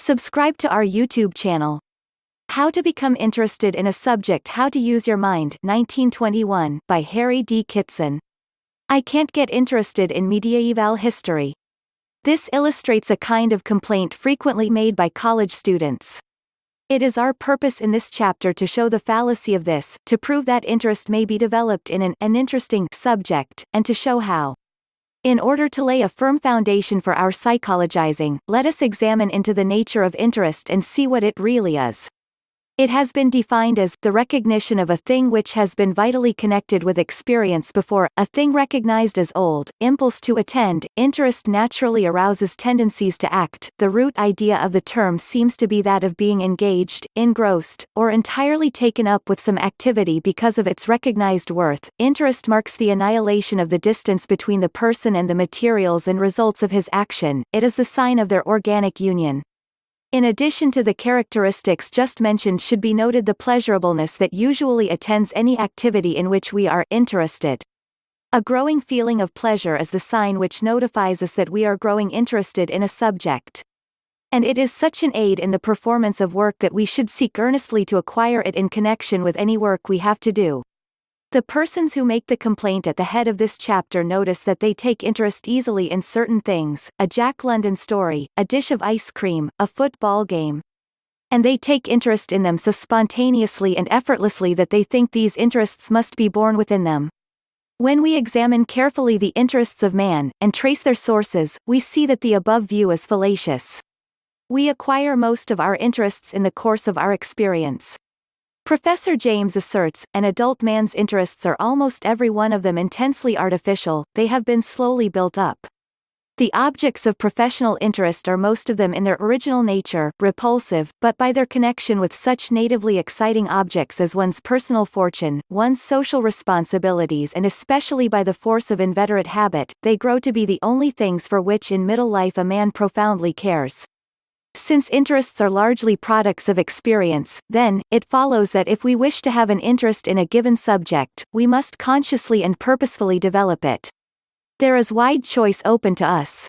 Subscribe to our YouTube channel. How to Become Interested in a Subject: How to Use Your Mind, 1921, by Harry D. Kitson. I can't get interested in medieval history. This illustrates a kind of complaint frequently made by college students. It is our purpose in this chapter to show the fallacy of this, to prove that interest may be developed in an interesting subject, and to show how. In order to lay a firm foundation for our psychologizing, let us examine into the nature of interest and see what it really is. It has been defined as the recognition of a thing which has been vitally connected with experience before, a thing recognized as old, impulse to attend, interest naturally arouses tendencies to act. The root idea of the term seems to be that of being engaged, engrossed, or entirely taken up with some activity because of its recognized worth. Interest marks the annihilation of the distance between the person and the materials and results of his action. It is the sign of their organic union. In addition to the characteristics just mentioned should be noted the pleasurableness that usually attends any activity in which we are interested. A growing feeling of pleasure is the sign which notifies us that we are growing interested in a subject. And it is such an aid in the performance of work that we should seek earnestly to acquire it in connection with any work we have to do. The persons who make the complaint at the head of this chapter notice that they take interest easily in certain things: a Jack London story, a dish of ice cream, a football game. And they take interest in them so spontaneously and effortlessly that they think these interests must be born within them. When we examine carefully the interests of man, and trace their sources, we see that the above view is fallacious. We acquire most of our interests in the course of our experience. Professor James asserts, an adult man's interests are almost every one of them intensely artificial, they have been slowly built up. The objects of professional interest are most of them in their original nature, repulsive, but by their connection with such natively exciting objects as one's personal fortune, one's social responsibilities, and especially by the force of inveterate habit, they grow to be the only things for which in middle life a man profoundly cares. Since interests are largely products of experience, then, it follows that if we wish to have an interest in a given subject, we must consciously and purposefully develop it. There is wide choice open to us.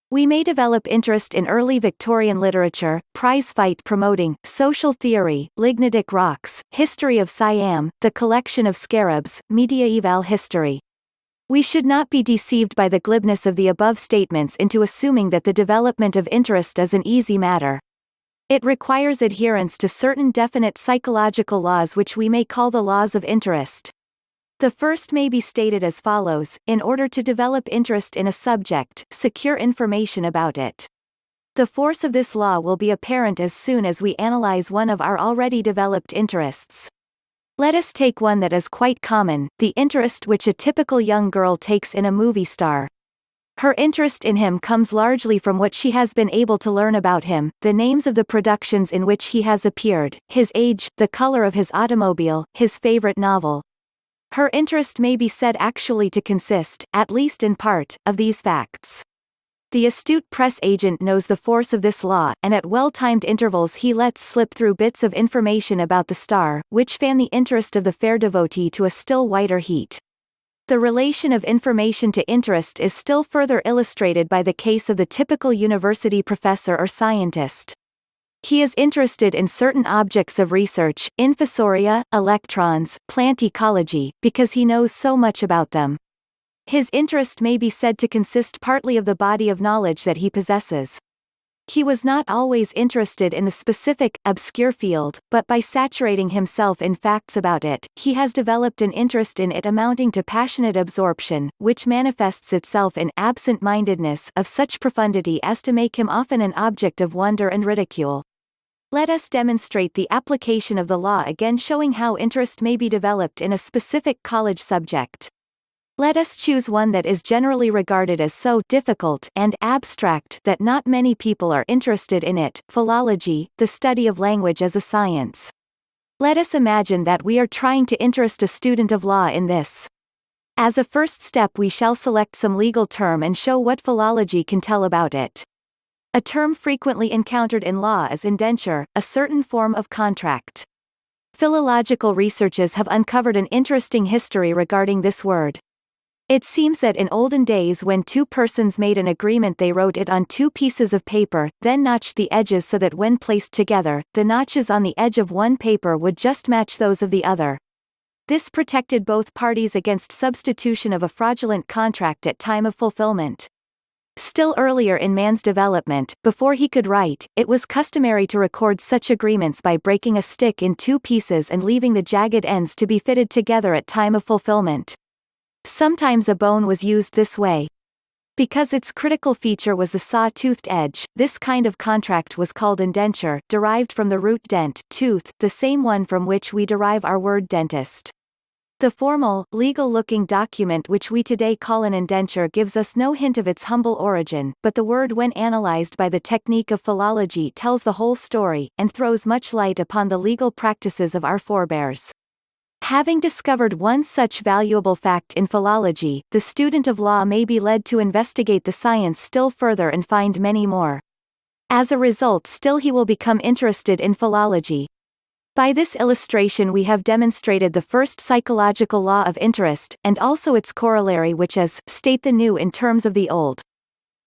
We may develop interest in early Victorian literature, prize fight promoting, social theory, lignitic rocks, history of Siam, the collection of scarabs, medieval history. We should not be deceived by the glibness of the above statements into assuming that the development of interest is an easy matter. It requires adherence to certain definite psychological laws which we may call the laws of interest. The first may be stated as follows: in order to develop interest in a subject, secure information about it. The force of this law will be apparent as soon as we analyze one of our already developed interests. Let us take one that is quite common, the interest which a typical young girl takes in a movie star. Her interest in him comes largely from what she has been able to learn about him, the names of the productions in which he has appeared, his age, the color of his automobile, his favorite novel. Her interest may be said actually to consist, at least in part, of these facts. The astute press agent knows the force of this law, and at well-timed intervals he lets slip through bits of information about the star, which fan the interest of the fair devotee to a still whiter heat. The relation of information to interest is still further illustrated by the case of the typical university professor or scientist. He is interested in certain objects of research, infusoria, electrons, plant ecology, because he knows so much about them. His interest may be said to consist partly of the body of knowledge that he possesses. He was not always interested in the specific, obscure field, but by saturating himself in facts about it, he has developed an interest in it amounting to passionate absorption, which manifests itself in absent-mindedness of such profundity as to make him often an object of wonder and ridicule. Let us demonstrate the application of the law again, showing how interest may be developed in a specific college subject. Let us choose one that is generally regarded as so difficult and abstract that not many people are interested in it: philology, the study of language as a science. Let us imagine that we are trying to interest a student of law in this. As a first step we shall select some legal term and show what philology can tell about it. A term frequently encountered in law is indenture, a certain form of contract. Philological researches have uncovered an interesting history regarding this word. It seems that in olden days when two persons made an agreement they wrote it on two pieces of paper, then notched the edges so that when placed together, the notches on the edge of one paper would just match those of the other. This protected both parties against substitution of a fraudulent contract at time of fulfillment. Still earlier in man's development, before he could write, it was customary to record such agreements by breaking a stick in two pieces and leaving the jagged ends to be fitted together at time of fulfillment. Sometimes a bone was used this way. Because its critical feature was the saw-toothed edge, this kind of contract was called indenture, derived from the root dent, tooth, the same one from which we derive our word dentist. The formal, legal-looking document which we today call an indenture gives us no hint of its humble origin, but the word when analyzed by the technique of philology tells the whole story, and throws much light upon the legal practices of our forebears. Having discovered one such valuable fact in philology, the student of law may be led to investigate the science still further and find many more. As a result, still he will become interested in philology. By this illustration we have demonstrated the first psychological law of interest, and also its corollary which is, state the new in terms of the old.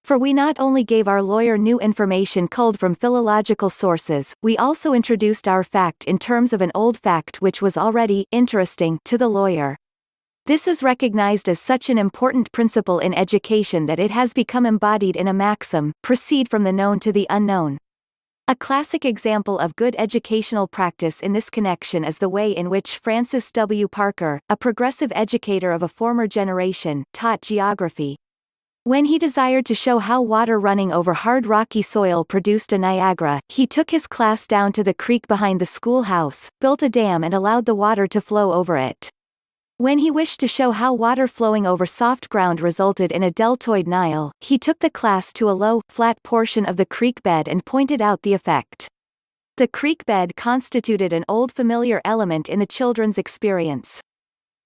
For we not only gave our lawyer new information culled from philological sources, we also introduced our fact in terms of an old fact which was already interesting to the lawyer. This is recognized as such an important principle in education that it has become embodied in a maxim, proceed from the known to the unknown. A classic example of good educational practice in this connection is the way in which Francis W. Parker, a progressive educator of a former generation, taught geography. When he desired to show how water running over hard rocky soil produced a Niagara, he took his class down to the creek behind the schoolhouse, built a dam and allowed the water to flow over it. When he wished to show how water flowing over soft ground resulted in a deltoid Nile, he took the class to a low, flat portion of the creek bed and pointed out the effect. The creek bed constituted an old familiar element in the children's experience.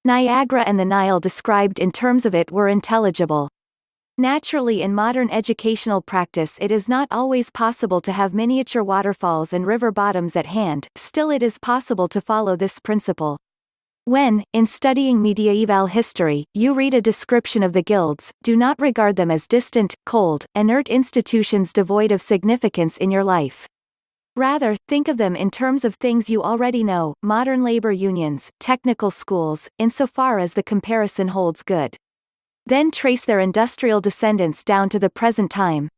Niagara and the Nile described in terms of it were intelligible. Naturally, in modern educational practice it is not always possible to have miniature waterfalls and river bottoms at hand, still it is possible to follow this principle. When, in studying medieval history, you read a description of the guilds, do not regard them as distant, cold, inert institutions devoid of significance in your life. Rather, think of them in terms of things you already know, modern labor unions, technical schools, insofar as the comparison holds good. Then trace their industrial descendants down to the present time.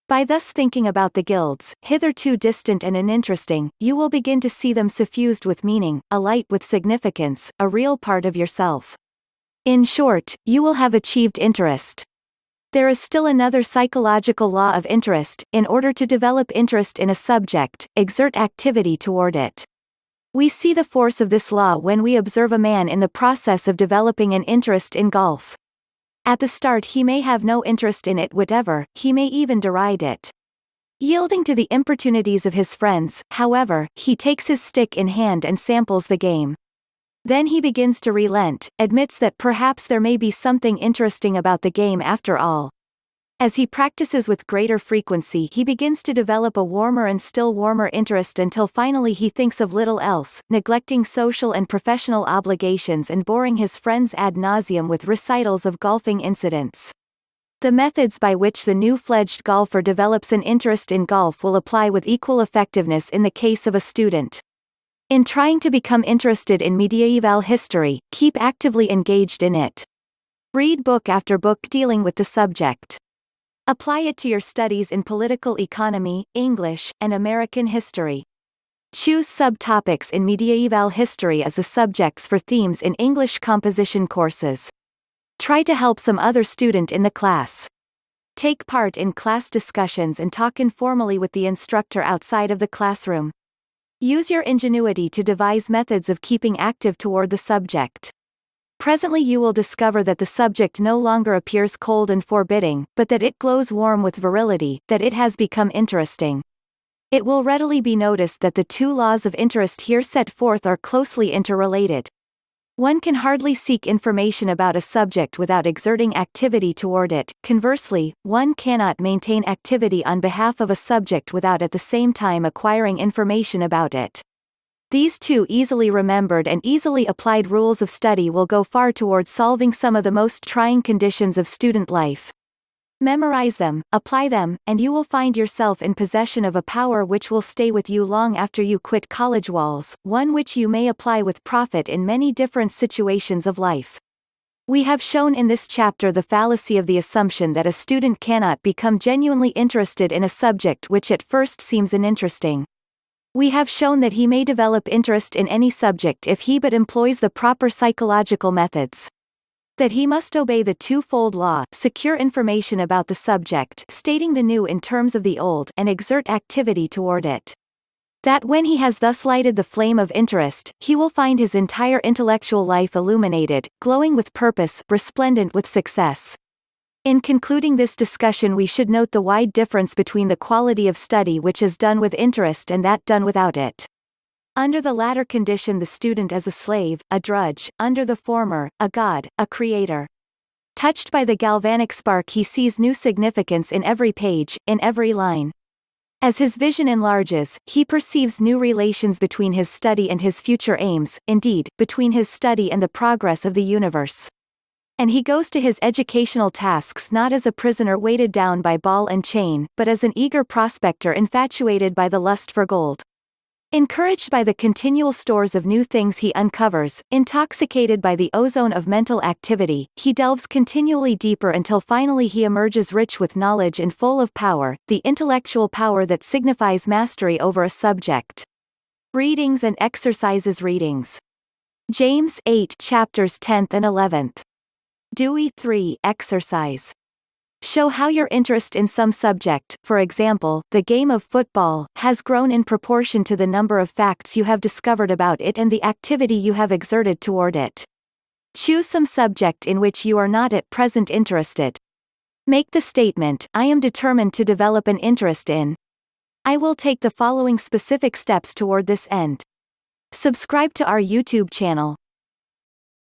By thus thinking about the guilds, hitherto distant and uninteresting, you will begin to see them suffused with meaning, alight with significance, a real part of yourself. In short, you will have achieved interest. There is still another psychological law of interest. In order to develop interest in a subject, exert activity toward it. We see the force of this law when we observe a man in the process of developing an interest in golf. At the start he may have no interest in it whatever, he may even deride it. Yielding to the importunities of his friends, however, he takes his stick in hand and samples the game. Then he begins to relent, admits that perhaps there may be something interesting about the game after all. As he practices with greater frequency he begins to develop a warmer and still warmer interest until finally he thinks of little else, neglecting social and professional obligations and boring his friends ad nauseum with recitals of golfing incidents. The methods by which the new-fledged golfer develops an interest in golf will apply with equal effectiveness in the case of a student. In trying to become interested in medieval history, keep actively engaged in it. Read book after book dealing with the subject. Apply it to your studies in political economy, English, and American history. Choose subtopics in medieval history as the subjects for themes in English composition courses. Try to help some other student in the class. Take part in class discussions and talk informally with the instructor outside of the classroom. Use your ingenuity to devise methods of keeping active toward the subject. Presently you will discover that the subject no longer appears cold and forbidding, but that it glows warm with virility, that it has become interesting. It will readily be noticed that the two laws of interest here set forth are closely interrelated. One can hardly seek information about a subject without exerting activity toward it. Conversely, one cannot maintain activity on behalf of a subject without at the same time acquiring information about it. These two easily remembered and easily applied rules of study will go far towards solving some of the most trying conditions of student life. Memorize them, apply them, and you will find yourself in possession of a power which will stay with you long after you quit college walls, one which you may apply with profit in many different situations of life. We have shown in this chapter the fallacy of the assumption that a student cannot become genuinely interested in a subject which at first seems uninteresting. We have shown that he may develop interest in any subject if he but employs the proper psychological methods. That he must obey the twofold law, secure information about the subject, stating the new in terms of the old, and exert activity toward it. That when he has thus lighted the flame of interest, he will find his entire intellectual life illuminated, glowing with purpose, resplendent with success. In concluding this discussion, we should note the wide difference between the quality of study which is done with interest and that done without it. Under the latter condition the student is a slave, a drudge; under the former, a god, a creator. Touched by the galvanic spark he sees new significance in every page, in every line. As his vision enlarges, he perceives new relations between his study and his future aims, indeed, between his study and the progress of the universe. And he goes to his educational tasks not as a prisoner weighted down by ball and chain, but as an eager prospector infatuated by the lust for gold. Encouraged by the continual stores of new things he uncovers, intoxicated by the ozone of mental activity, he delves continually deeper until finally he emerges rich with knowledge and full of power, the intellectual power that signifies mastery over a subject. Readings and exercises. Readings. James 8 chapters 10th and 11th. Dewey 3 exercise. Show how your interest in some subject, for example, the game of football, has grown in proportion to the number of facts you have discovered about it and the activity you have exerted toward it. Choose some subject in which you are not at present interested. Make the statement, I am determined to develop an interest in. I will take the following specific steps toward this end. Subscribe to our YouTube channel.